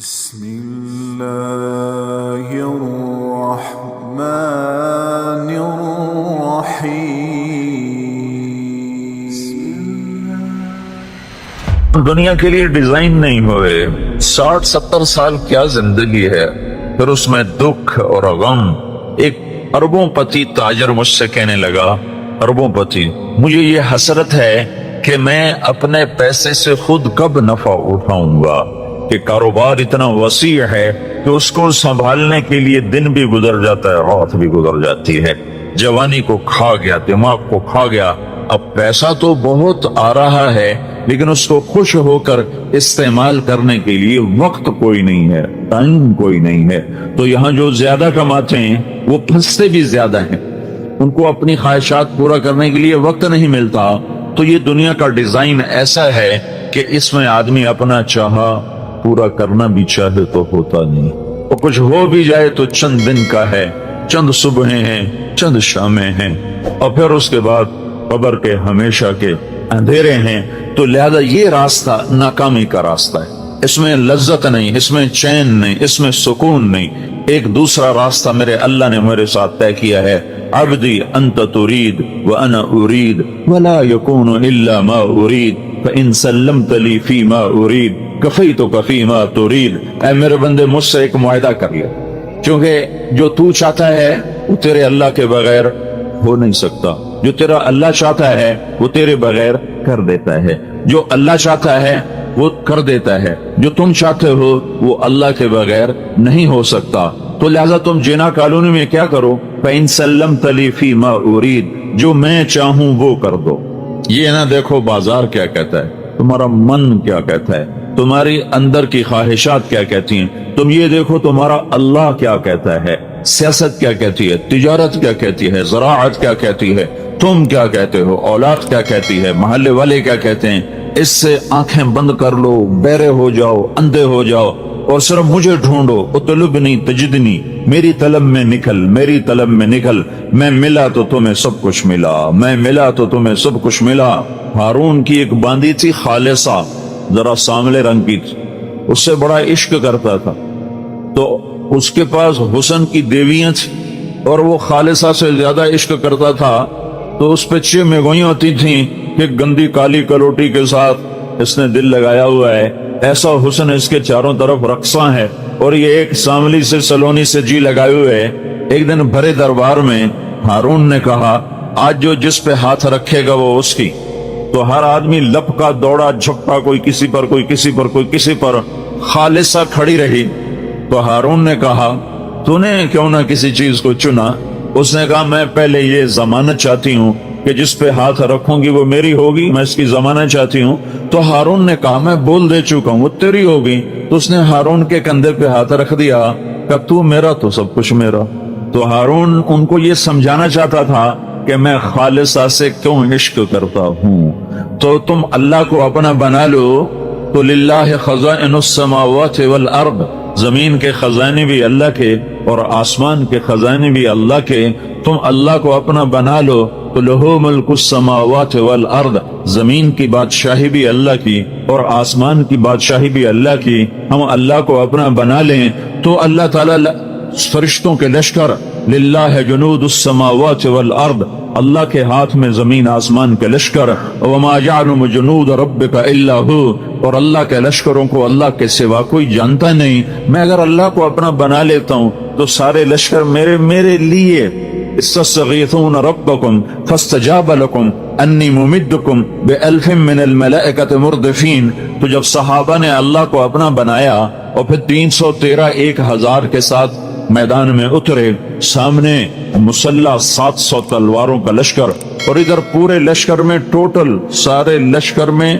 بسم الله الرحمن الرحيم دنیا کے لیے ڈیزائن نہیں ہوئے. 60-70 سال کیا زندگی ہے. پھر اس میں دکھ اور غم. ایک اربوں پتی تاجر مجھ سے کہنے لگا, اربوں پتی, مجھے یہ حسرت ہے کہ میں اپنے پیسے سے خود کب نفع اٹھاؤں گا, کہ کاروبار اتنا وسیع ہے کہ اس کو سنبھالنے کے لیے دن بھی گزر جاتا ہے, رات بھی گزر جاتی ہے. جوانی کو کھا گیا, دماغ کو کھا گیا. اب پیسہ تو بہت آ رہا ہے لیکن اس کو خوش ہو کر استعمال کرنے کے لیے وقت کوئی نہیں ہے, ٹائم کوئی نہیں ہے. تو یہاں جو زیادہ کماتے ہیں وہ پھنستے بھی زیادہ ہیں, ان کو اپنی خواہشات پورا کرنے کے لیے وقت نہیں ملتا. تو یہ دنیا کا ڈیزائن ایسا ہے کہ اس میں آدمی اپنا چاہا پورا کرنا بھی چاہے تو ہوتا نہیں, اور کچھ ہو بھی جائے تو چند دن کا ہے, چند صبحیں ہیں, چند شامیں ہیں, اور پھر اس کے بعد قبر کے ہمیشہ کے اندھیرے ہیں. تو لہذا یہ راستہ ناکامی کا راستہ ہے. اس میں لذت نہیں, اس میں چین نہیں, اس میں سکون نہیں. ایک دوسرا راستہ میرے اللہ نے میرے ساتھ طے کیا ہے, عبدی انت ترید وانا ارید ولا یکون الا ما ارید فان سلمت لی فی ما ارید کفیتک فی ما ترید. اے میرے بندے, مجھ سے ایک معاہدہ کر لے, کیونکہ جو تو چاہتا ہے وہ تیرے اللہ کے بغیر ہو نہیں سکتا. جو تیرا اللہ چاہتا ہے وہ تیرے بغیر کر دیتا ہے. جو اللہ چاہتا ہے وہ کر دیتا ہے. جو تم چاہتے ہو وہ اللہ کے بغیر نہیں ہو سکتا. تو لہذا تم جنا کالونی میں کیا کرو, فَإِن سَلَّمْتَ لِي فِي مَا أُرِيدُ, جو میں چاہوں وہ کر دو. یہ نہ دیکھو بازار کیا کہتا ہے, تمہارا من کیا کہتا ہے, تمہاری اندر کی خواہشات کیا کہتی ہیں. تم یہ دیکھو تمہارا اللہ کیا کہتا ہے, سیاست کیا کہتی ہے, تجارت کیا کہتی ہے, زراعت کیا کہتی ہے, تم کیا کہتے ہو, اولاد کیا کہتی ہے, محلے والے کیا کہتے ہیں. اس سے آنکھیں بند کر لو, بہرے ہو جاؤ, اندھے ہو جاؤ, اور صرف مجھے ڈھونڈو. اطلبنی تجدنی, میری طلب میں نکل, میری طلب میں نکل. میں ملا تو تمہیں سب کچھ ملا, میں ملا تو تمہیں سب کچھ ملا. ہارون کی ایک باندی تھی خالصہ, ذرا سانولے رنگ کی تھی, اس سے بڑا عشق کرتا تھا. تو اس کے پاس حسن کی دیویاں تھیں اور وہ خالصہ سے زیادہ عشق کرتا تھا. تو اس پہ 6 میگوئیں ہوتی تھیں کہ گندی کالی کلوٹی کے ساتھ اس نے دل لگایا ہوا ہے. ایسا حسن اس کے چاروں طرف رقصاں ہے, اور یہ ایک ساملی سے سلونی سے جی لگائے ہوئے ہے. ایک دن بھرے دربار میں ہارون نے کہا, آج جو جس پہ ہاتھ رکھے گا وہ اس کی. تو ہر آدمی لپ کا دوڑا جھپٹا, کوئی کسی پر, کوئی کسی پر, کوئی کسی پر. خالصہ کھڑی رہی. تو ہارون نے کہا, تو نے کیوں نہ کسی چیز کو چنا. اس نے کہا, میں پہلے یہ ضمانت چاہتی ہوں کہ جس پہ ہاتھ رکھوں گی وہ میری ہوگی, میں اس کی ضمانت چاہتی ہوں. تو ہارون نے کہا, میں بول دے چکا ہوں وہ تیری ہوگی. تو اس نے ہارون کے کندھے پہ ہاتھ رکھ دیا کہ تو میرا تو سب کچھ میرا. تو ہارون ان کو یہ سمجھانا چاہتا تھا کہ میں خالصہ سے کیوں عشق کرتا ہوں. تو تم اللہ کو اپنا بنا لو تو للہ خزائن السماوات والارض, زمین کے خزانے بھی اللہ کے اور آسمان کے خزانے بھی اللہ کے. تم اللہ کو اپنا بنا لو تو لہو ملک السماوات والارض, زمین کی بادشاہی بھی اللہ کی اور آسمان کی بادشاہی بھی اللہ کی. ہم اللہ کو اپنا بنا لیں تو اللہ تعالی فرشتوں کے لشکر, للہ جنود السماوات والارض, اللہ کے ہاتھ میں زمین آسمان کے لشکر. وما یعلم جنود ربک الا هو, اور اللہ کے لشکروں کو اللہ کے سوا کوئی جانتا نہیں. میں اگر اللہ کو اپنا بنا لیتا ہوں تو سارے لشکر میرے لیے. استستغیثون ربکم فاستجاب لکم انی ممدکم بألف من الملائکۃ مردفین. تو جب صحابہ نے اللہ کو اپنا بنایا اور پھر 313 1000 کے ساتھ میدان میں اترے, سامنے مسلح 700 تلواروں کا لشکر, اور ادھر پورے لشکر میں ٹوٹل سارے لشکر میں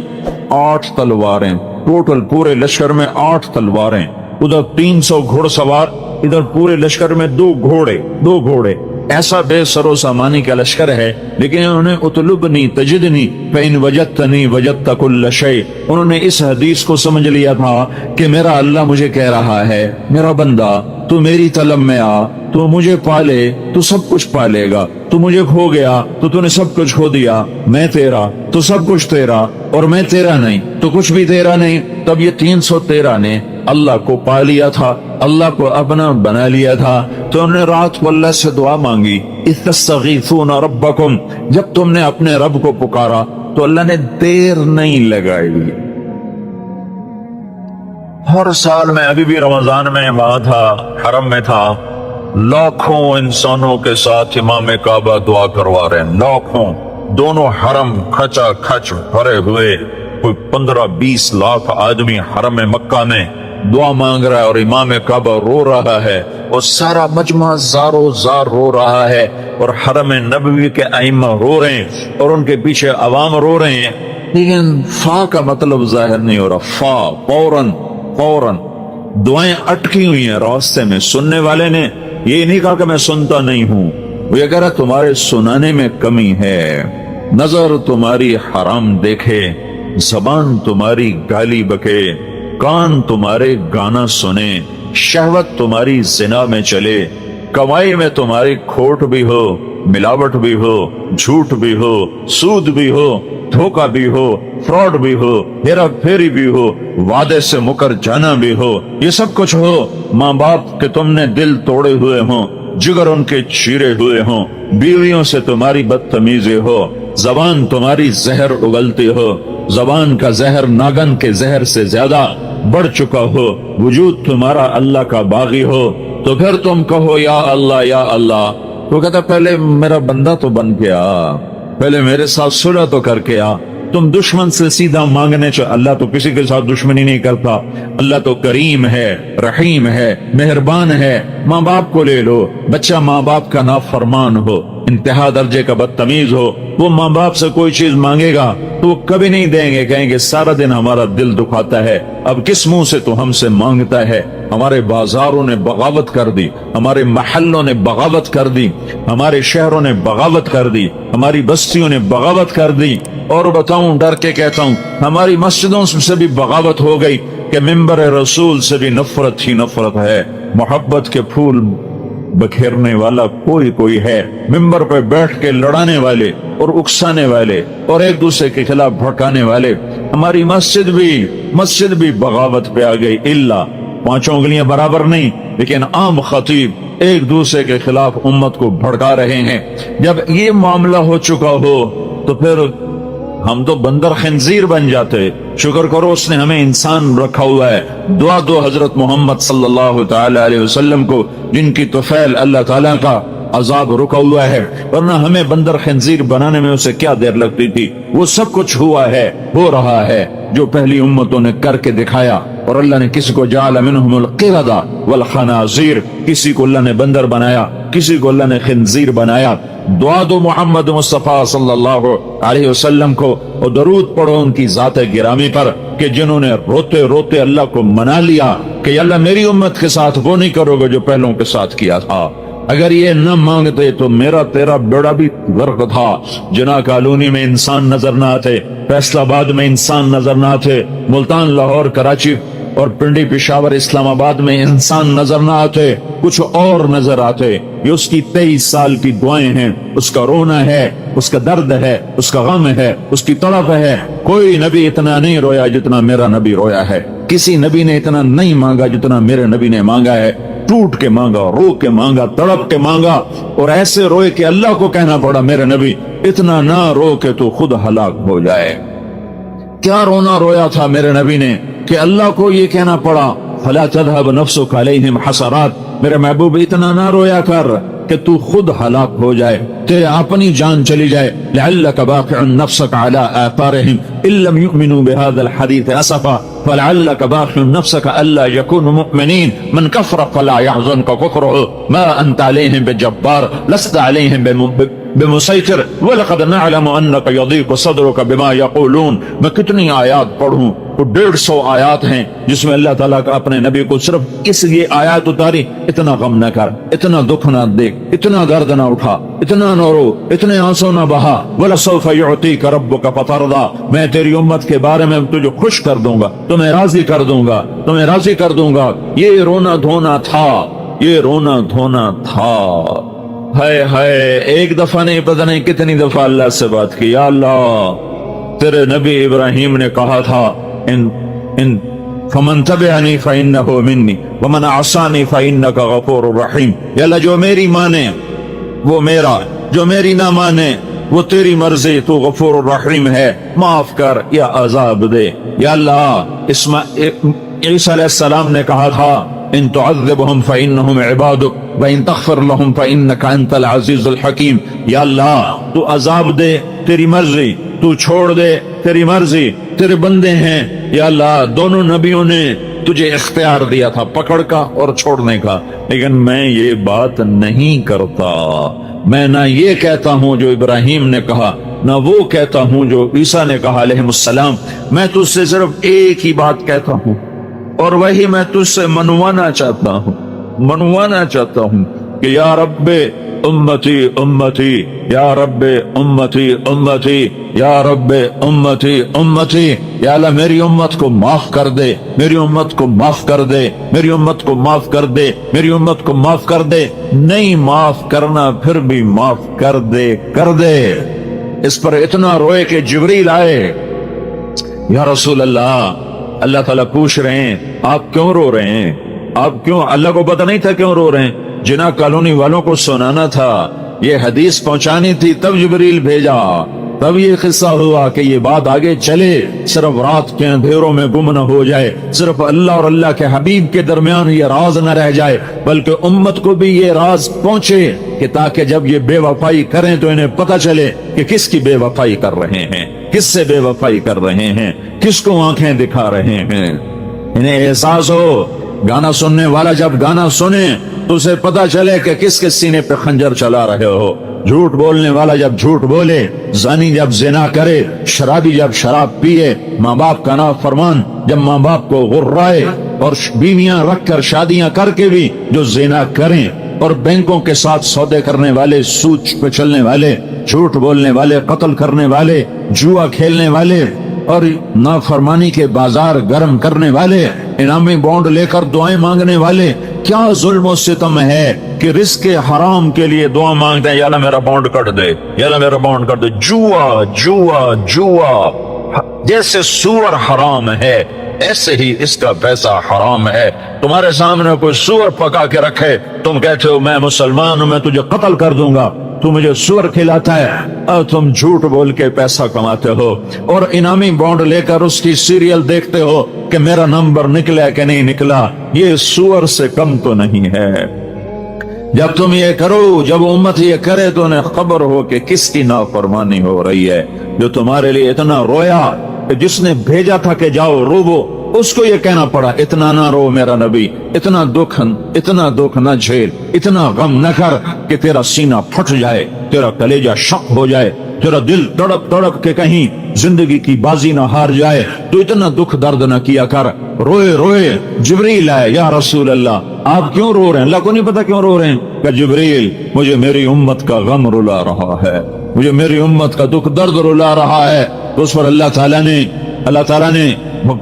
8 تلواریں, ٹوٹل پورے لشکر میں 8 تلواریں. ادھر 300 گھوڑ سوار, ادھر پورے لشکر میں 2 گھوڑے. ایسا بے سر و سامانی کا لشکر ہے. لیکن انہوں نے اطلبنی تجدنی فإن وجدتنی وجدت کل شیء, انہوں نے اس حدیث کو سمجھ لیا تھا کہ میرا اللہ مجھے کہہ رہا ہے, میرا بندہ تو میری طلب میں آ, تو مجھے پالے تو سب کچھ پالے گا. تو مجھے کھو گیا تو نے سب کچھ کھو دیا. میں تیرا تو سب کچھ تیرا, اور میں تیرا نہیں تو کچھ بھی تیرا نہیں. تب یہ 313 نے اللہ کو پا لیا تھا، اللہ کو اپنا بنا لیا تھا، تو انہوں نے رات کو اللہ سے دعا مانگی، اذ تستغیثون ربکم، جب تم نے اپنے رب کو پکارا تو اللہ نے دیر نہیں لگائی۔ ہر سال میں ابھی بھی رمضان میں وہاں تھا، حرم میں تھا، لاکھوں انسانوں کے ساتھ امام کعبہ دعا کروا رہے ہیں، لاکھوں، دونوں حرم کھچا کھچ بھرے ہوئے، کوئی 15-20 لاکھ آدمی حرم مکہ میں دعا مانگ رہا ہے، اور امام کعبہ رو رہا ہے، اور سارا مجمع زارو زار رو رہا ہے، اور حرم نبوی کے ائمہ رو رہے ہیں، اور ان کے پیچھے عوام رو رہے ہیں، لیکن فا کا مطلب ظاہر نہیں ہو رہا۔ فا فوراً دعائیں اٹکی ہوئی ہیں راستے میں۔ سننے والے نے یہ نہیں کہا کہ میں سنتا نہیں ہوں، وہ یہ کہہ رہا تمہارے سنانے میں کمی ہے، نظر تمہاری حرام دیکھے، زبان تمہاری گالی بکے، کان تمہارے گانا سنے، شہوت تمہاری زنا میں چلے، کمائی میں تمہاری کھوٹ بھی ہو، ملاوٹ بھی ہو، جھوٹ بھی ہو، سود بھی ہو، دھوکہ بھی ہو، فراڈ بھی ہو، ہیرا پھیری بھی ہو، وعدے سے مکر جانا بھی ہو، یہ سب کچھ ہو، ماں باپ کے تم نے دل توڑے ہوئے ہوں، جگر ان کے چیرے ہوئے ہوں، بیویوں سے تمہاری بدتمیزی ہو، زبان تمہاری زہر اگلتی ہو، زبان کا زہر ناگن کے زہر سے زیادہ بڑھ چکا ہو، وجود تمہارا اللہ کا باغی ہو، تو پھر تم کہو یا اللہ یا اللہ، تو کہتا پہلے میرا بندہ تو بن کے آ، پہلے میرے ساتھ صلح تو کر کے آ۔ تم دشمن سے سیدھا مانگنے چاہ، اللہ تو کسی کے ساتھ دشمنی نہیں کرتا، اللہ تو کریم ہے، رحیم ہے، مہربان ہے۔ ماں باپ کو لے لو، بچہ ماں باپ کا نافرمان ہو، انتہا درجے کا بدتمیز ہو، وہ ماں باپ سے کوئی چیز مانگے گا تو وہ کبھی نہیں دیں گے، کہیں گے سارا دن ہمارا دل دکھاتا ہے، اب کس منہ سے تو ہم سے مانگتا ہے۔ ہمارے بازاروں نے بغاوت کر دی، ہمارے محلوں نے بغاوت کر دی، ہمارے شہروں نے بغاوت کر دی، ہماری بستیوں نے بغاوت کر دی، اور بتاؤں ڈر کے کہتا ہوں ہماری مسجدوں سے بھی بغاوت ہو گئی کہ ممبر رسول سے بھی نفرت ہی نفرت ہے۔ محبت کے پھول بکھیرنے والا کوئی ہے، ممبر پہ بیٹھ کے لڑانے والے اور اکسانے والے اور ایک دوسرے کے خلاف بھڑکانے والے۔ ہماری مسجد بھی بغاوت پہ آ گئی، الا 5 انگلیاں برابر نہیں، لیکن عام خطیب ایک دوسرے کے خلاف امت کو بھڑکا رہے ہیں۔ جب یہ معاملہ ہو چکا ہو تو پھر ہم تو بندر خنزیر بن جاتے۔ شکر کرو اس نے ہمیں انسان رکھا ہوا ہے۔ دعا دو حضرت محمد صلی اللہ تعالی علیہ وسلم کو، جن کی طفیل اللہ تعالیٰ کا عذاب رکا ہوا ہے، ورنہ ہمیں بندر خنزیر بنانے میں اسے کیا دیر لگتی تھی۔ وہ سب کچھ ہوا ہے، ہو رہا ہے، جو پہلی امتوں نے کر کے دکھایا۔ اور اللہ نے کسی کو جعل منہم القردہ والخنازیر، کسی کو اللہ نے بندر بنایا، کسی کو اللہ نے خنزیر بنایا۔ دعا دو محمد مصطفیٰ صلی اللہ علیہ وسلم کو، اور درود پڑھو ان کی ذات گرامی پر، کہ جنہوں نے روتے روتے اللہ کو منا لیا کہ اللہ میری امت کے ساتھ وہ نہیں کرو گے جو پہلوں کے ساتھ کیا تھا۔ اگر یہ نہ مانگتے تو میرا تیرا بیڑا بھی غرق تھا۔ جناح کالونی میں انسان نظر نہ آتے، فیصل آباد میں انسان نظر نہ آتے، ملتان، لاہور، کراچی اور پنڈی، پشاور، اسلام آباد میں انسان نظر نہ آتے، کچھ اور نظر آتے۔ یہ اس کی 23 سال کی دعائیں ہیں، اس کا رونا ہے، اس کا درد ہے، اس کا غم ہے، اس کی تڑپ ہے۔ کوئی نبی اتنا نہیں رویا جتنا میرا نبی رویا ہے، کسی نبی نے اتنا نہیں مانگا جتنا میرے نبی نے مانگا ہے۔ ٹوٹ کے مانگا، رو کے مانگا، تڑپ کے مانگا، اور ایسے روئے کہ اللہ کو کہنا پڑا میرے نبی اتنا نہ رو کہ تو خود ہلاک ہو جائے۔ کیا رونا رویا تھا میرے نبی نے کہ اللہ کو یہ کہنا پڑا فلا تذهب نفسك عليهم حسرات، میرے محبوب اتنا نہ رویا کر کہ تو خود ہلاک ہو جائے، تیرے اپنی جان چلی جائے۔ لعلك باخع نفسك على آثارهم ان لم يؤمنوا بهذا الحديث اسفا فلعلك باخع نفسك الا يكونوا مؤمنين من كفر فلا يحزنك كفره ما انت عليهم بجبار لست عليهم بمسيطر ولقد نعلم انك يضيق صدرك بما يقولون۔ میں کتنی آیات پڑھوں، وہ 150 آیات ہیں جس میں اللہ تعالیٰ کا اپنے نبی کو صرف اس لیے آیات اتاری، اتنا غم نہ کر، اتنا دکھ نہ دیکھ، اتنا درد نہ اٹھا، اتنا نہ رو، اتنے آنسو نہ بہا۔ وَلَسَوْفَ يُعْطِيكَ رَبُّكَ فَتَرْضَىٰ، میں تیری امت کے بارے میں تجھے خوش کر دوں گا، تمہیں راضی کر دوں گا، تمہیں راضی کر دوں گا۔ یہ رونا دھونا تھا، یہ رونا دھونا تھا۔ ہائے ہائے، ایک دفعہ نہیں، پتہ نہیں کتنی دفعہ اللہ سے بات کی، یا اللہ تیرے نبی ابراہیم نے کہا تھا ان فمن تبعنی فإنہ منی ومن عصانی فإنک غفور رحیم. یا اللہ جو میری مانے وہ میرا، جو میری نہ مانے وہ تیری مرضی، تو غفور الرحیم ہے، معاف کر یا عذاب دے. یا اللہ عیسیٰ علیہ السلام نے کہا تھا ان تعذبهم فإنهم عبادک وإن تغفر لهم فإنک انت العزیز الحکیم. یا اللہ تو عذاب دے، تیری مرضی، تو چھوڑ دے، تیری مرضی، تیرے بندے ہیں. یا اللہ دونوں نبیوں نے تجھے اختیار دیا تھا پکڑ کا اور چھوڑنے کا، لیکن میں یہ بات نہیں کرتا. میں نہ یہ کہتا ہوں جو ابراہیم نے کہا، نہ وہ کہتا ہوں جو عیسیٰ نے کہا علیہ السلام. میں تجھ سے صرف ایک ہی بات کہتا ہوں اور وہی میں تجھ سے منوانا چاہتا ہوں کہ یا رب امتی امتی، یا رب امتی امتی، یا رب امتی امتی. یا اللہ میری امت کو معاف کر دے، میری امت کو معاف کر دے، میری امت کو معاف کر دے، میری امت کو معاف کر دے. نہیں معاف کرنا پھر بھی معاف کر دے. اس پر اتنا روئے کہ جبریل آئے. یا رسول اللہ، اللہ تعالیٰ پوچھ رہے ہیں آپ کیوں رو رہے ہیں؟ آپ کیوں؟ اللہ کو پتہ نہیں تھا کیوں رو رہے ہیں؟ جنا کالونی والوں کو سنانا تھا، یہ حدیث پہنچانی تھی، تب جبریل بھیجا، تب یہ قصہ ہوا کہ یہ بات آگے چلے، صرف رات کے اندھیروں میں گم نہ ہو جائے، صرف اللہ اور اللہ کے حبیب کے درمیان یہ راز نہ رہ جائے، بلکہ امت کو بھی یہ راز پہنچے کہ تاکہ جب یہ بے وفائی کریں تو انہیں پتہ چلے کہ کس کی بے وفائی کر رہے ہیں، کس سے بے وفائی کر رہے ہیں، کس کو آنکھیں دکھا رہے ہیں. انہیں احساس ہو، گانا سننے والا جب گانا سنے تو اسے پتہ چلے کہ کس کے سینے پہ خنجر چلا رہے ہو. جھوٹ بولنے والا جب جھوٹ بولے، زانی جب زنا کرے، شرابی جب شراب پیے، ماں باپ کا نافرمان جب ماں باپ کو غرائے، اور بیویاں رکھ کر شادیاں کر کے بھی جو زنا کریں، اور بینکوں کے ساتھ سودے کرنے والے، سود پہ چلنے والے، جھوٹ بولنے والے، قتل کرنے والے، جوا کھیلنے والے، اور نافرمانی کے بازار گرم کرنے والے، انعامی بانڈ لے کر دعائیں مانگنے والے. کیا ظلم و ستم ہے کہ رزق حرام کے لیے دعا مانگتے ہیں، یا اللہ میرا بانڈ کٹ دے، یا اللہ میرا بانڈ کٹ دے. جوا جیسے سور حرام ہے ایسے ہی اس کا پیسہ حرام ہے. تمہارے سامنے کوئی سور پکا کے رکھے، تم کہتے ہو میں مسلمان ہوں، میں تجھے قتل کر دوں گا، تو مجھے سور کھلاتا ہے، اور تم جھوٹ بول کے پیسہ کماتے ہو، اور انعامی بانڈ لے کر اس کی سیریل دیکھتے ہو کہ میرا نمبر نکلا کہ نہیں نکلا. یہ سور سے کم تو نہیں ہے. جب تم یہ کرو، جب امت یہ کرے تو انہیں خبر ہو کہ کس کی نافرمانی ہو رہی ہے. جو تمہارے لیے اتنا رویا کہ جس نے بھیجا تھا کہ جاؤ روو، اس کو یہ کہنا پڑا اتنا نہ رو میرا نبی، اتنا دکھ نہ جھیل، اتنا غم نہ کر کہ تیرا سینہ پھٹ جائے، تیرا کلیجہ شق ہو جائے، تیرا دل تڑپ تڑپ کے کہیں زندگی کی بازی نہ ہار جائے. تو اتنا دکھ درد نہ کیا کر. روئے جبریل آئے، یا رسول اللہ آپ کیوں رو رہے ہیں؟ اللہ کو نہیں پتا کیوں رو رہے ہیں. کہ جبریل مجھے میری امت کا غم رلا رہا ہے، مجھے میری امت کا دکھ درد رلا رہا ہے. تو اس پر اللہ تعالیٰ نے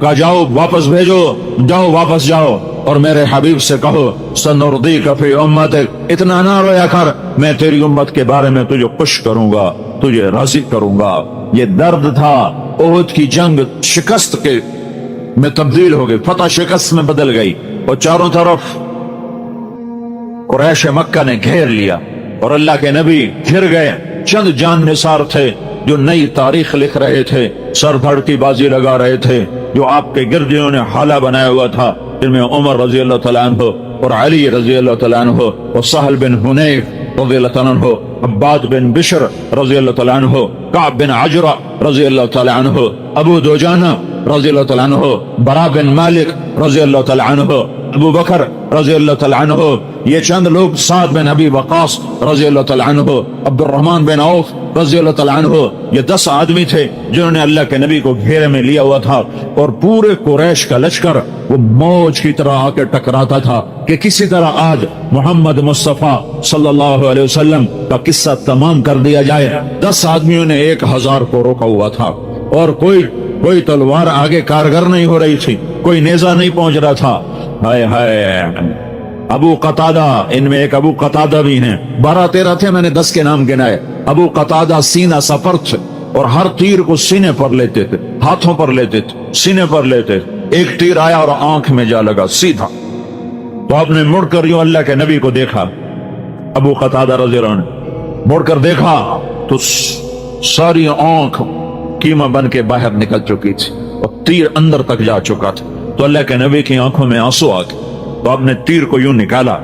کہا جاؤ واپس بھیجو، جاؤ واپس جاؤ، اور میرے حبیب سے کہو سنردیک فی امتک، اتنا نہ رویا کر، میں تیری امت کے بارے میں تجھے خوش کروں گا، تجھے راضی کروں گا. یہ درد تھا. احد کی جنگ شکست کے میں تبدیل ہو گئی، فتح شکست میں بدل گئی، اور چاروں طرف قریش مکہ نے گھیر لیا، اور اللہ کے نبی گھر گئے. چند جان نثار تھے جو نئی تاریخ لکھ رہے تھے، سر دھڑ کی بازی لگا رہے تھے، جو آپ کے گردیوں نے حالہ بنایا ہوا تھا، جن میں عمر رضی اللہ تعالیٰ عنہ اور علی رضی اللہ تعالیٰ عنہ اور سہل بن حنیف رضی اللہ تعالیٰ عنہ، عباد بن بشر رضی اللہ تعالیٰ عنہ، کعب بن عجرہ رضی اللہ تعالیٰ عنہ، ابو دوجانہ رضی اللہ تعالیٰ عنہ، برا بن مالک رضی اللہ تعالیٰ عنہ، ابو بکر رضی اللہ تعالیٰ عنہ. یہ چند لوگ، سعد بن ابی وقاص رضی اللہ تعالیٰ عنہ، عبد الرحمن بن عوف رضی اللہ تعالیٰ عنہ، یہ 10 آدمی تھے جنہوں نے اللہ کے نبی کو گھیرے میں لیا ہوا تھا. اور پورے قریش کا لشکر وہ موج کی طرح آ کے ٹکراتا تھا کہ کسی طرح آج محمد مصطفیٰ صلی اللہ علیہ وسلم کا قصہ تمام کر دیا جائے. 10 آدمیوں نے 1000 کو روکا ہوا تھا، اور کوئی تلوار آگے کارگر نہیں ہو رہی تھی، کوئی نیزہ نہیں پہنچ رہا تھا. ہائے ابو قتادہ، ان میں ایک ابو قتادہ بھی ہیں، 12-13 تھے، میں نے 10 کے نام گنائے. ابو قتادہ سینہ سفر تھے، اور ہر تیر کو سینے پر لیتے تھے، ہاتھوں پر لیتے تھے، سینے پر لیتے تھے. ایک تیر آیا اور آنکھ میں جا لگا سیدھا. تو آپ نے مڑ کر یوں اللہ کے نبی کو دیکھا. ابو قتادہ رضی اللہ عنہ مڑ کر دیکھا تو ساری آنکھ کیما بن کے باہر نکل چکی تھی اور تیر اندر تک جا چکا تھا. تو اللہ کے نبی کی آنکھوں میں آنسو آ گئے. تو آپ نے تیر کو یوں نکالا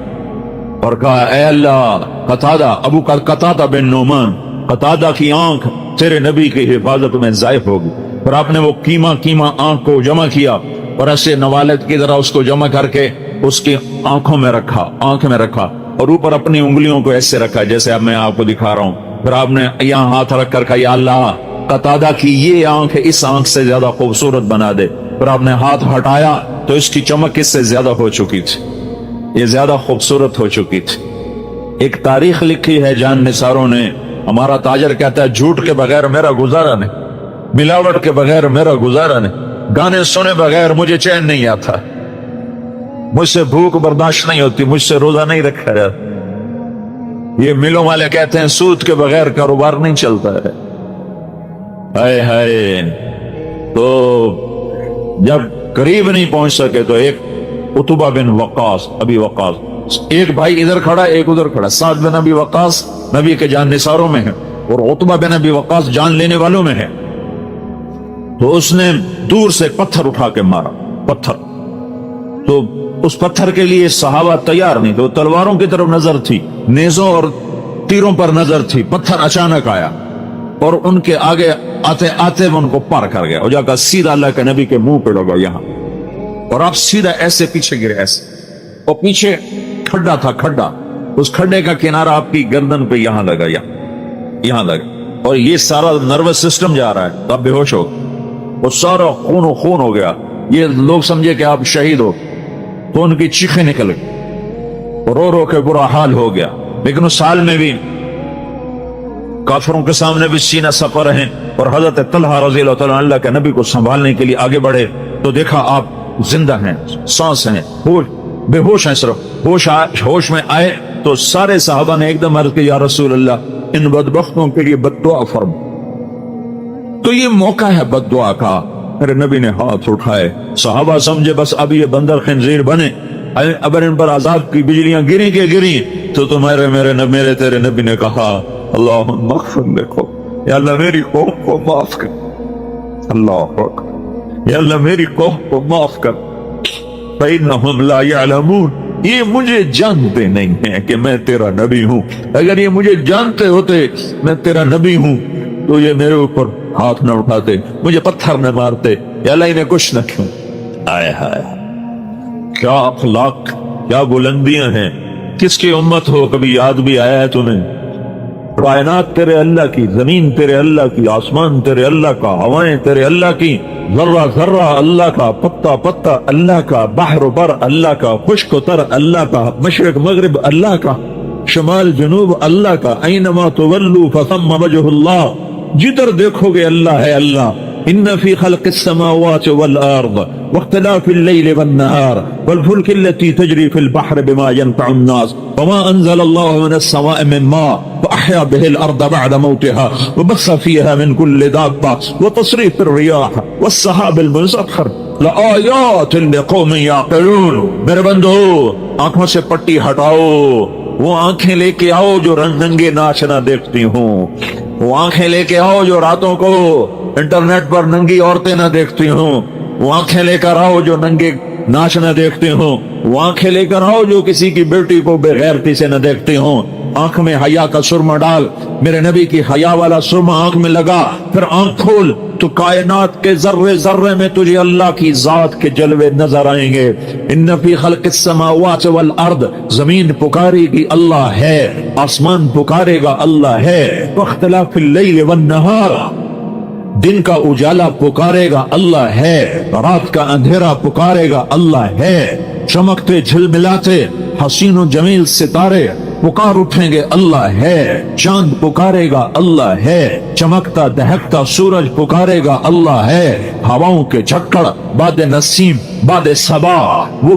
اور کہا اے اللہ قتادہ، ابو قتادہ بن نعمان، قتادہ کی آنکھ تیرے نبی کی حفاظت میں ضائع ہوگی. اور آپ نے وہ کیما آنکھ کو جمع کیا اور ایسے نوالد کی طرح اس کو جمع کر کے اس کی آنکھوں میں رکھا، آنکھ میں رکھا، اور اوپر اپنی انگلیوں کو ایسے رکھا جیسے اب میں آپ کو دکھا رہا ہوں. پھر آپ نے یہاں ہاتھ رکھ کر کہا یا اللہ قتادہ کی یہ آنکھ اس آنکھ سے زیادہ خوبصورت بنا دے. پھر آپ نے ہاتھ ہٹایا تو اس کی چمک اس سے زیادہ ہو چکی تھی، یہ زیادہ خوبصورت ہو چکی تھی. ایک تاریخ لکھی ہے جان نثاروں نے. ہمارا تاجر کہتا ہے جھوٹ کے بغیر میرا گزارا نہیں، ملاوٹ کے بغیر میرا گزارا نہیں، گانے سنے بغیر مجھے چین نہیں آتا، مجھ سے بھوک برداشت نہیں ہوتی، مجھ سے روزہ نہیں رکھا جاتا. یہ ملوں والے کہتے ہیں سود کے بغیر کاروبار نہیں چلتا ہے. ہائے ہائے. تو جب قریب نہیں پہنچ سکے تو ایک عتبہ بن وقاص، ابی وقاص، ایک بھائی ادھر کھڑا ایک ادھر کھڑا. سعد بن ابی وقاص نبی کے جان نثاروں میں ہے اور عتبہ بن ابی وقاص جان لینے والوں میں ہے. تو اس نے دور سے پتھر اٹھا کے مارا، پتھر. تو اس پتھر کے لیے صحابہ تیار نہیں، تو تلواروں کی طرف نظر تھی، نیزوں اور تیروں پر نظر تھی. پتھر اچانک آیا اور ان کے آگے آتے آتے وہ ان کو پار کر گیا اور جا کر سیدھا اللہ کے نبی کے منہ پہ لگا یہاں. اور آپ سیدھا ایسے پیچھے گرے ایسے، اور پیچھے کھڈا تھا، کھڈا، اس کھڈے کا کنارہ آپ کی گردن پہ یہاں لگا، یہاں لگا. اور یہ سارا نروس سسٹم جا رہا ہے، تو آپ بے ہوش ہو، وہ سارا خون و خون ہو گیا. یہ لوگ سمجھے کہ آپ شہید ہو تو ان کی چیخیں نکل گئی، رو رو کے برا حال ہو گیا. لیکن اس حال میں بھی کافروں کے سامنے بھی سینہ سپر رہے. اور حضرت طلحہ رضی اللہ تعالیٰ اللہ کے نبی کو سنبھالنے کے لیے آگے بڑھے تو دیکھا آپ زندہ ہیں، سانس ہیں، بے ہوش ہیں. صرف ہوش میں آئے تو سارے صحابہ نے ایک دم عرض کیا یا رسول اللہ ان بدبختوں کے لیے بد دعا فرما. تو یہ موقع ہے بد دعا کا. میرے نبی نے ہاتھ اٹھائے، صحابہ سمجھے بس اب یہ بندر خنزیر بنے، اگر ان پر عذاب کی بجلیاں گریں کے گریں تو میرے تیرے نبی نے کہا اللہم اغفر لکھو، یا اللہ میری قوم کو معاف کر، اللہ اکبر، یا اللہ میری قوم کو معاف کر، فإنہم لا یعلمون، یہ مجھے جانتے نہیں ہیں کہ میں تیرا نبی ہوں. اگر یہ مجھے جانتے ہوتے میں تیرا نبی ہوں تو یہ میرے اوپر ہاتھ نہ اٹھاتے، مجھے پتھر نہ مارتے، یا اللہ انہیں کچھ نہ کیوں. آئے ہائے، کیا اخلاق، کیا بلندیاں ہیں. کس کی امت ہو، کبھی یاد بھی آیا ہے تمہیں؟ کائنات تیرے اللہ کی، زمین تیرے اللہ کی، آسمان تیرے اللہ کا، ہوائیں تیرے اللہ کی، ذرہ ذرہ اللہ کا، پتا پتا اللہ کا، بحر و بر اللہ کا، خشک و تر اللہ کا، مشرق مغرب اللہ کا، شمال جنوب اللہ کا. اینما تولوا فثم وجہ اللہ، جدھر دیکھو گے اللہ ہے اللہ. ان فی خلق السماوات والارض واختلاف الليل والنهار والفلك التي تجري في البحر بما ينفع الناس وما انزل الله من السماء من ماء فاحيا به الارض بعد موتها وبث فيها من كل دابة وتصريف الرياح والسحاب المسخر لآيات لقوم يعقلون. میرے بندو آنکھوں سے پٹی ہٹاؤ، وہ آنکھیں لے کے آؤ جو رنگے ناچ نہ دیکھتی ہوں، وہ آنکھیں لے کے آؤ جو راتوں کو انٹرنیٹ پر ننگی عورتیں نہ دیکھتی ہوں، وہ آنکھیں لے کر آؤ جو ننگے ناچ نہ دیکھتی ہوں، وہ آنکھیں لے کر آؤ جو کسی کی بیٹی کو بے غیرتی سے نہ دیکھتی ہوں. آنکھ میں حیا کا سرما ڈال، میرے نبی کی حیا والا سرما آنکھ میں لگا، پھر آنکھ کھول تو کائنات کے ذرے ذرے میں تجھے اللہ کی ذات کے جلوے نظر آئیں گے. ان فی خلق السماوات والارض، زمین پکارے گی اللہ ہے، آسمان پکارے گا اللہ ہے. واختلاف اللیل والنہار، دن کا اجالا پکارے گا اللہ ہے، رات کا اندھیرا پکارے گا اللہ ہے. چمکتے جھلملاتے حسین و جمیل ستارے پکار اٹھیں گے اللہ ہے. چاند پکارے گا اللہ ہے، چمکتا دہکتا سورج پکارے گا اللہ ہے. ہواؤں کے جھکڑ، باد نسیم، باد صبا، وہ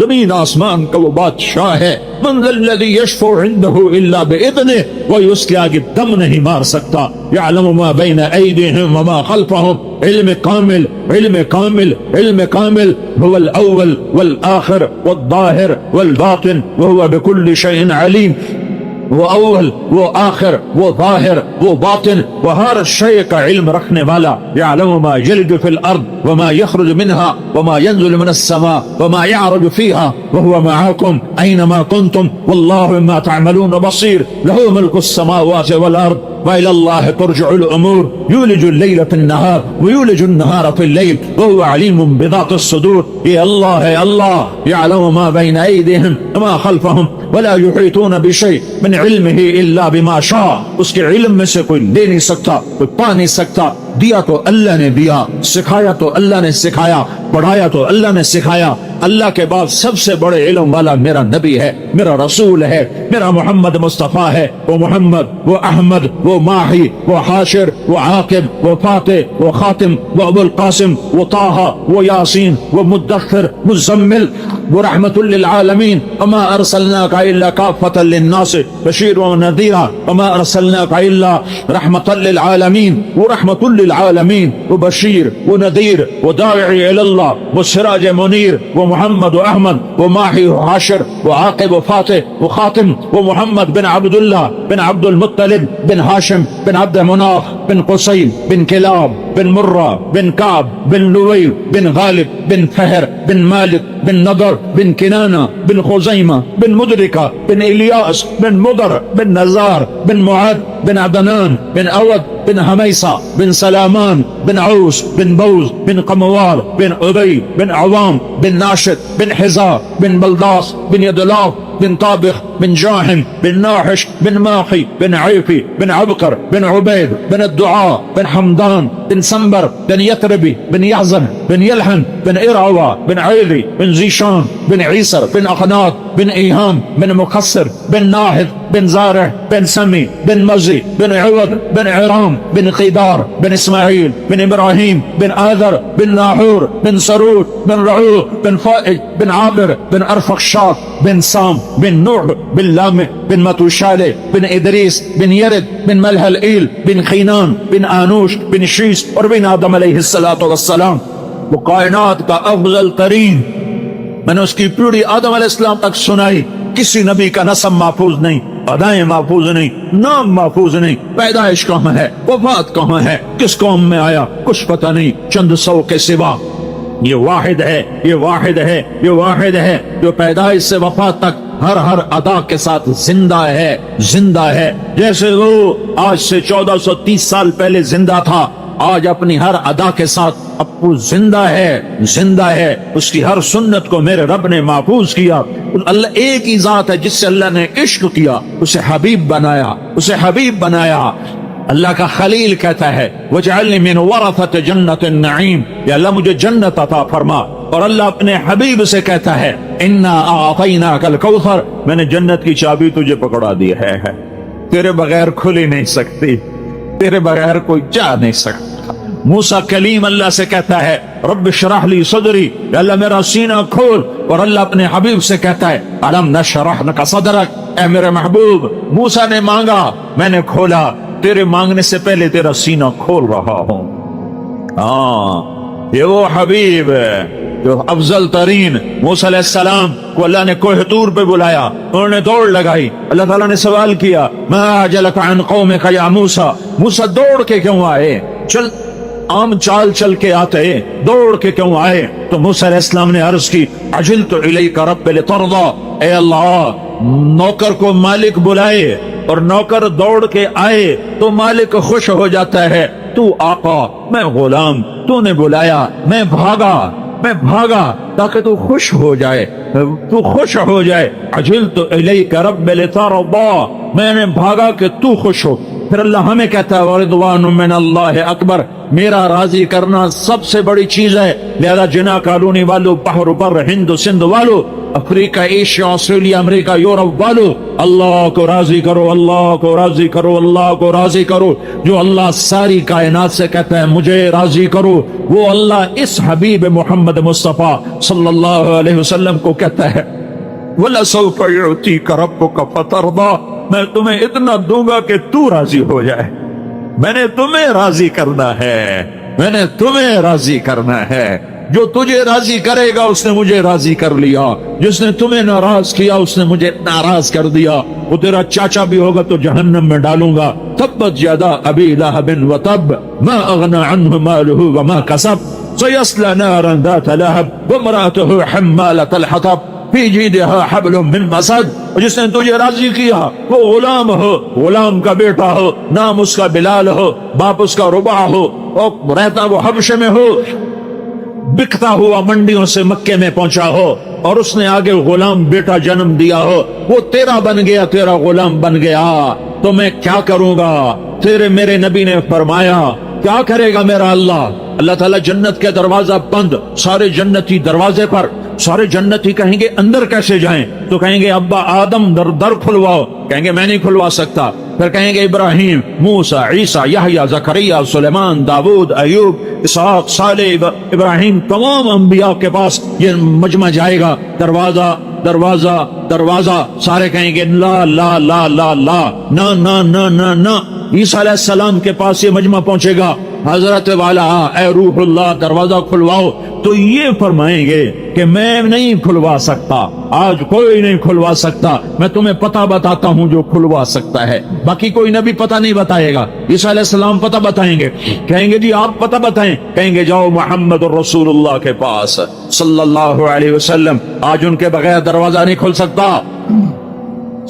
زمین آسمان کا وہ بادشاہ ہے. من ذا الذی یشفع عنده الا باذنہ, کوئی اس کے آگے دم نہیں مار سکتا. یعلم ما بین ایدیہم وما خلفہم, علم کامل علم کامل علم کامل. هو الاول والآخر والظاہر والباطن وهو بكل شیء علیم. وہ اول وہ آخر وہ ظاہر وہ باطن وہ ہر شے کا علم رکھنے والا. یعلم ما یلج فی الارض وما یخرج منها وما ينزل من السماء وما يعرج فيها وهو معكم اينما كنتم والله بما تعملون بصير. له ملك السماوات والارض وإلى الله ترجع الأمور. يولج الليل في النهار ويولج النهار في الليل وهو عليم بذات الصدور. يا الله يا الله يعلم ما بين أيديهم وما خلفهم ولا يحيطون بشيء من علمه إلا بما شاء. اس کے علم میں سے کوئی لے نہیں سکتا, کوئی پا نہیں سکتا. دیا تو اللہ نے دیا, سکھایا تو اللہ نے سکھایا, پڑھایا تو اللہ نے سکھایا. اللہ کے بعد سب سے بڑے علم والا میرا نبی ہے, میرا رسول ہے, میرا محمد مصطفیٰ ہے. وہ محمد وہ احمد وہ ماہی وہ حاشر وہ عاقب وہ فاتح وہ خاتم وہ ابو القاسم وہ طٰہٰ وہ یاسین وہ مدثر مزمل وہ رحمت للعالمین. وما ارسلناک الا کافۃ للناس بشیر ونذیرا وما ارسلناک الا رحمۃ للعالمین. وہ رحمت للعالمین وہ بشیر وہ نذیر وہ داعی الی اللہ وہ سراج منیر وہ محمد و احمد وہ ماہی و حاشر وہ عاقب و فاتح وہ خاتم وہ محمد بن عبداللہ بن عبد المطلب بن ہاشم بن عبد مناف بن قصی بن کلاب بن مرہ بن کعب بن لوی بن غالب بن فہر بن مالک بن نضر بن کنانہ بن خزیمہ بن مدرکہ بن الیاس بن مضر بن نزار بن معد بن عدنان بن اود بن حمیسہ بن سلامان بن عوس بن بوز بن قموار بن عبی بن عوام بن ناشد بن حزار بن بلداس بن یدلاف بن طابخ بن جاحم بن ناحش بن ماحي بن عيفي بن عبقر بن عبيد بن الدعاء بن حمدان بن سنبر بن يثربي بن يحزن بن يلحن بن إرعوى بن عيلي بن زيشان بن عيسر بن أخناط بن إيهام بن مقصر بن ناهض بن زارع بن سمي بن مزي بن عوض بن عرام بن قيدار بن إسماعيل بن إبراهيم بن آذر بن ناحور بن سرود بن رعوه بن فائج بن عابر بن أرفخشاد بن سام بن نوح بن لامع بن متوشالة بن إدريس بن يرد بن ملهلئيل بن خينان بن آنوش بن شيس اور بن آدم علیہ الصلاة والسلام. وہ کائنات کا افضل ترین, میں نے اس کی پیڑھی آدم علیہ السلام تک سنائی. کسی نبی کا نسب محفوظ نہیں, ادائیں محفوظ نہیں, نام محفوظ نہیں, پیدائش کہاں ہے, وفات کہاں ہے, کس قوم میں آیا, کچھ پتہ نہیں چند سو کے سوا. یہ واحد ہے, یہ واحد ہے, یہ واحد ہے جو پیدائش سے وفات تک ہر ادا کے ساتھ زندہ ہے, زندہ ہے. جیسے وہ آج سے 1430 سال پہلے زندہ تھا, آج اپنی ہر ادا کے ساتھ اب زندہ ہے, زندہ ہے. اس کی ہر سنت کو میرے رب نے محفوظ کیا. اللہ ایک ہی ذات ہے جس سے اللہ نے عشق کیا, اسے حبیب بنایا, اسے حبیب بنایا. اللہ کا خلیل کہتا ہے وَجْعَلْنِي مِنْ وَرَثَةِ جَنَّةِ النَّعِيمِ, یا اللہ مجھے جنت عطا فرما. اور اللہ اپنے حبیب سے کہتا ہے اِنَّا أَعْطَيْنَاكَ الْكَوْثَرَ, میں نے جنت کی چابی تجھے پکڑا دی ہے, تیرے بغیر کھل ہی نہیں سکتی, تیرے بغیر کوئی جا نہیں سکتا. موسیٰ کلیم اللہ سے کہتا ہے رب اشرح لی صدری, یا اللہ میرا سینہ کھول. اور اللہ اپنے حبیب سے کہتا ہے الم نشرح لک صدرک, اے میرے محبوب موسیٰ نے مانگا میں نے کھولا, تیرے مانگنے سے پہلے تیرا سینہ کھول رہا ہوں. یہ وہ حبیب ہے جو افضل ترین. موسیٰ علیہ السلام کو اللہ نے کوہ طور پہ بلایا, انہوں نے دوڑ لگائی. اللہ تعالیٰ نے سوال کیا ما اعجلک عن قومک یا موسیٰ, موسیٰ دوڑ کے کیوں آئے, چل عام چال چل کے آتے, دوڑ کے کیوں آئے؟ تو موسیٰ علیہ السلام نے عرض کی عجلت الیک رب لترضی, اے اللہ نوکر کو مالک بلائے اور نوکر دوڑ کے آئے تو مالک خوش ہو جاتا ہے. تو آقا میں غلام, تو نے بلایا میں بھاگا تاکہ تو خوش ہو جائے, تو خوش ہو جائے. عجلت الیک رب لترضی, میں نے بھاگا کہ تو خوش ہو. پھر اللہ ہمیں کہتا ہے وَرِضْوَانٌ مِّنَ اللَّهِ اکبر، میرا راضی کرنا سب سے بڑی چیز ہے۔ لہذا جنا کالونی والو، بحر بر، ہند سندھ والو، افریقہ، ایشیا، آسٹریلیا، امریکہ، یورپ والو، اللہ کو راضی کرو، اللہ کو راضی کرو، اللہ کو راضی کرو۔ جو اللہ ساری کائنات سے کہتا ہے مجھے راضی کرو، وہ اللہ اس حبیب محمد مصطفیٰ صلی اللہ علیہ وسلم کو کہتا ہے وَلَسَوْفَ يُعْتِيكَ رَبُّكَ فَتَرْضَىٰ، میں تمہیں اتنا دوں گا کہ تو راضی ہو جائے۔ میں نے تمہیں راضی کرنا ہے، میں نے تمہیں راضی کرنا ہے۔ جو تجھے راضی کرے گا اس نے مجھے راضی کر لیا، جس نے تمہیں ناراض کیا اس نے مجھے ناراض کر دیا۔ وہ تیرا چاچا بھی ہوگا تو جہنم میں ڈالوں گا۔ تبت یدا ابی لہب وتب ما اغنى عنه ماله وما کسب سيصلى نارا ذات لهب وامرأته حمالة الحطب فی جیدہا حبل من مسد۔ اور جس نے تجھے راضی کیا وہ غلام ہو، غلام کا بیٹا ہو، نام اس کا بلال ہو، باپ اس کا رباع ہو، اور رہتا وہ حبشے میں ہو، بکتا ہوا منڈیوں سے مکے میں پہنچا ہو، اور اس نے آگے غلام بیٹا جنم دیا ہو، وہ تیرا بن گیا، تیرا غلام بن گیا، تو میں کیا کروں گا؟ تیرے میرے نبی نے فرمایا کیا کرے گا میرا اللہ؟ اللہ تعالیٰ جنت کے دروازہ بند، سارے جنتی دروازے پر، سارے جنتی کہیں گے اندر کیسے جائیں؟ تو کہیں گے ابا آدم در کھلواؤ، کہیں گے میں نہیں کھلوا سکتا۔ پھر کہیں گے ابراہیم، موسیٰ، عیسیٰ، یحییٰ، زکریا، سلیمان، داؤد، ایوب، اسحاق، صالح، ابراہیم، تمام انبیاء کے پاس یہ مجمع جائے گا، دروازہ دروازہ دروازہ، سارے کہیں گے لا لا لا لا لا، نا نا نا نا نا۔ عیسیٰ علیہ السلام کے پاس یہ مجمع پہنچے گا، حضرت والا اے روح اللہ دروازہ کھلواؤ، تو یہ فرمائیں گے کہ میں نہیں کھلوا سکتا، آج کوئی نہیں کھلوا سکتا، میں تمہیں پتہ بتاتا ہوں جو کھلوا سکتا ہے، باقی کوئی نبی پتہ نہیں بتائے گا۔ عیسیٰ علیہ السلام پتہ بتائیں گے، کہیں گے جی آپ پتہ بتائیں، کہیں گے جاؤ محمد الرسول اللہ کے پاس صلی اللہ علیہ وسلم، آج ان کے بغیر دروازہ نہیں کھل سکتا،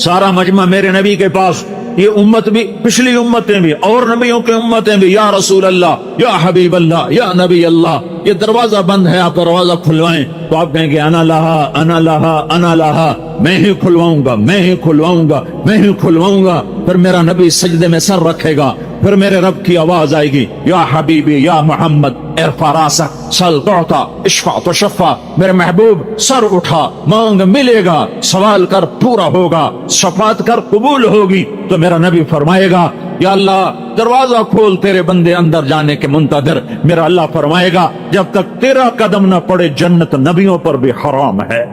سارا مجمع میرے نبی کے پاس، یہ امت بھی، پچھلی امتیں بھی، اور نبیوں کی امتیں بھی، یا رسول اللہ، یا حبیب اللہ، یا نبی اللہ، یہ دروازہ بند ہے، آپ دروازہ کھلوائیں، تو آپ کہیں گے انا لہا انا لہا انا لہا، میں ہی کھلواؤں گا، میں ہی کھلواؤں گا، میں ہی کھلواؤں گا۔ پھر میرا نبی سجدے میں سر رکھے گا، پھر میرے رب کی آواز آئے گی یا حبیبی یا محمد ارفع راسک سل تعطا اشفع تشفع، میرے محبوب سر اٹھا مانگ ملے گا، سوال کر پورا ہوگا، شفاعت کر قبول ہوگی۔ تو میرا نبی فرمائے گا یا اللہ دروازہ کھول تیرے بندے اندر جانے کے منتظر۔ میرا اللہ فرمائے گا جب تک تیرا قدم نہ پڑے جنت نبیوں پر بھی حرام ہے۔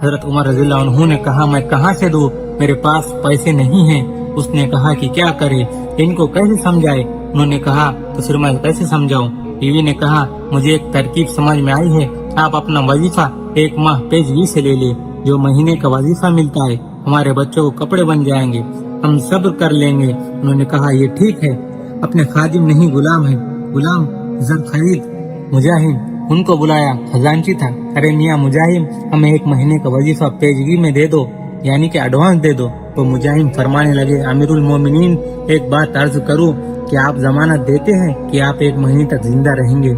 حضرت عمر رضی اللہ عنہ نے کہا میں کہاں سے دوں، میرے پاس پیسے نہیں ہیں۔ اس نے کہا کہ کیا کرے، ان کو کیسے سمجھائے؟ انہوں نے کہا تو پھر میں کیسے سمجھاؤں؟ بیوی نے کہا مجھے ایک ترکیب سمجھ میں آئی ہے، آپ اپنا وظیفہ 1 ماہ پیشگی سے لے لے، جو مہینے کا وظیفہ ملتا ہے، ہمارے بچوں کو کپڑے بن جائیں گے، ہم صبر کر لیں گے۔ انہوں نے کہا یہ ٹھیک ہے، اپنے خادم نہیں غلام ہے، غلام زر خرید۔ مجاہد ان کو بلایا، خزانچی تھا، ارے میاں مجاہد ہمیں 1 مہینے کا وظیفہ پیشگی میں دے دو، یعنی کہ ایڈوانس دے دو۔ تو مجاہد فرمانے لگے امیر المومنین ایک بات عرض کروں کہ آپ ضمانت دیتے ہیں کہ آپ 1 مہینے تک زندہ رہیں گے؟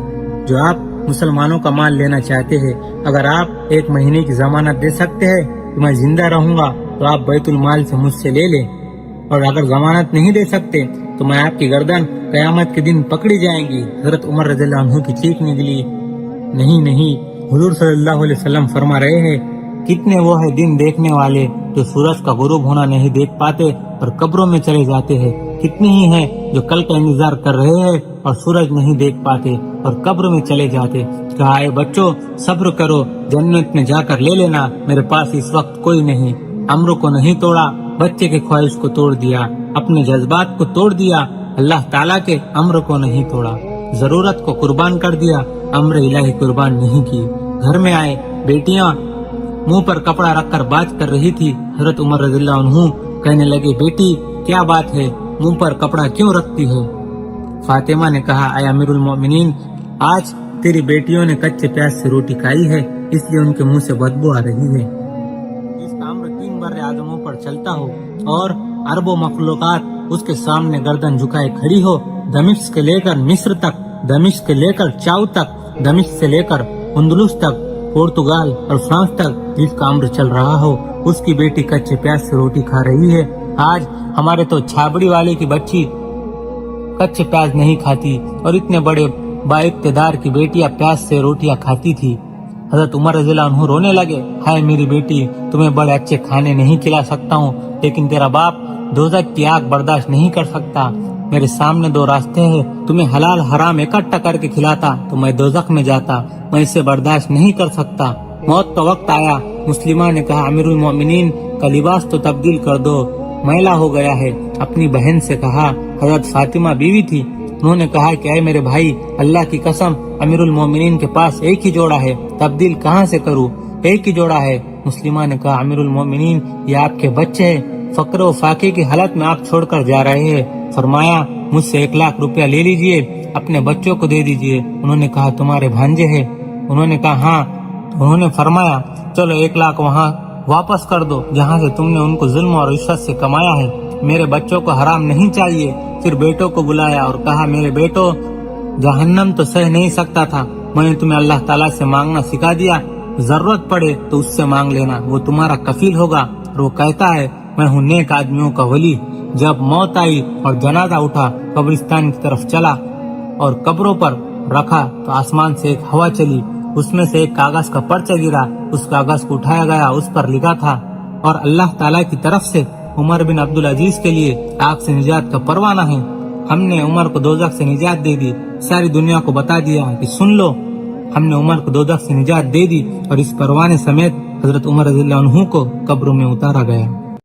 جو آپ مسلمانوں کا مال لینا چاہتے ہیں، اگر آپ 1 مہینے کی ضمانت دے سکتے ہیں کہ میں زندہ رہوں گا تو آپ بیت المال سے مجھ سے لے لیں، اور اگر ضمانت نہیں دے سکتے تو میں آپ کی گردن قیامت کے دن پکڑی جائیں گی۔ حضرت عمر رضی اللہ عنہ کی چیخ نکلی، نہیں، حضور صلی اللہ علیہ وسلم فرما رہے ہیں کتنے وہ ہے دن دیکھنے والے جو سورج کا غروب ہونا نہیں دیکھ پاتے اور قبروں میں چلے جاتے ہیں، کتنے ہی ہیں جو کل کا انتظار کر رہے ہیں اور سورج نہیں دیکھ پاتے اور قبر میں چلے جاتے۔ کہا اے بچوں صبر کرو، جنت میں جا کر لے لینا، میرے پاس اس وقت کوئی نہیں۔ امر کو نہیں توڑا، بچے کے خواہش کو توڑ دیا، اپنے جذبات کو توڑ دیا، اللہ تعالیٰ کے امر کو نہیں توڑا، ضرورت کو قربان کر دیا، امر الہی قربان نہیں کی۔ گھر میں آئے، بیٹیاں منہ پر کپڑا رکھ کر بات کر رہی تھی۔ حضرت عمر رضی اللہ عنہ کہنے لگے بیٹی کیا بات ہے، منہ پر کپڑا کیوں رکھتی ہو؟ فاطمہ نے کہا اے امیر المومنین، آج تیری بیٹیوں نے کچے پیاز سے روٹی کھائی ہے، اس لیے ان کے منہ سے بدبو آ رہی ہے۔ جس کا امر 3 بر اعظموں پر چلتا ہو اور اربوں مخلوقات اس کے سامنے گردن جھکائے کھڑی ہو، دمشق سے لے کر مصر تک، دمشق سے لے کر چاؤ تک، دمشق سے لے کر اندلس تک، پورتگال اور فرانس تک جس کا امر چل رہا ہو، اس کی بیٹی کچے پیاز سے روٹی کھا رہی ہے، آج ہمارے تو چھابڑی والے کی بچی کچے پیاز نہیں کھاتی اور اتنے بڑے با اقتدار کی بیٹیاں پیاز سے روٹیاں کھاتی تھی۔ حضرت عمر رضی اللہ عنہ رونے لگے، ہائے میری بیٹی، تمہیں بڑے اچھے کھانے نہیں کھلا سکتا ہوں، لیکن تیرا باپ دوزخ کی آگ برداشت نہیں کر سکتا۔ میرے سامنے دو راستے ہیں، تمہیں حلال حرام اکٹھا کر کے کھلاتا تو میں دوزخ میں جاتا، میں اسے برداشت نہیں کر سکتا۔ موت کا وقت آیا، مسلمہ نے کہا امیر المومنین کا لباس تو تبدیل کر دو، میلا ہو گیا ہے۔ اپنی بہن سے کہا، حضرت فاطمہ بیوی تھی، انہوں نے کہا کہ اے میرے بھائی، اللہ کی قسم امیر المومنین کے پاس ایک ہی جوڑا ہے، تبدیل کہاں سے کروں، ایک ہی جوڑا ہے۔ مسلمہ نے کہا امیر المومنین یہ آپ کے بچے ہیں، فقر و فاقے کی حالت میں آپ چھوڑ کر جا رہے ہیں۔ فرمایا مجھ سے 1,00,000 روپیہ لے لیجئے، اپنے بچوں کو دے دیجئے۔ انہوں نے کہا تمہارے بھانجے ہیں؟ انہوں نے کہا ہاں۔ انہوں نے فرمایا چلو 1,00,000 وہاں واپس کر دو جہاں سے تم نے ان کو ظلم اور رشوت سے کمایا ہے، میرے بچوں کو حرام نہیں چاہیے۔ پھر بیٹوں کو بلایا اور کہا میرے بیٹو، جہنم تو سہ نہیں سکتا تھا، میں نے تمہیں اللہ تعالیٰ سے مانگنا سکھا دیا، ضرورت پڑے تو اس سے مانگ لینا، وہ تمہارا کفیل ہوگا۔ اور وہ کہتا ہے میں ہوں نیک آدمیوں کا ولی۔ جب موت آئی اور جنازہ اٹھا، قبرستان کی طرف چلا اور قبروں پر رکھا تو آسمان سے ایک ہوا چلی، اس میں سے ایک کاغذ کا پرچہ گرا، اس کاغذ کو اٹھایا گیا، اس پر لکھا تھا اور اللہ تعالیٰ کی طرف سے عمر بن عبدالعزیز کے لیے آگ سے نجات کا پروانہ ہے۔ ہم نے عمر کو دوزخ سے نجات دے دی، ساری دنیا کو بتا دیا کہ سن لو، ہم نے عمر کو دوزخ سے نجات دے دی، اور اس پروانے سمیت حضرت عمر رضی اللہ عنہ کو قبر میں اتارا گیا۔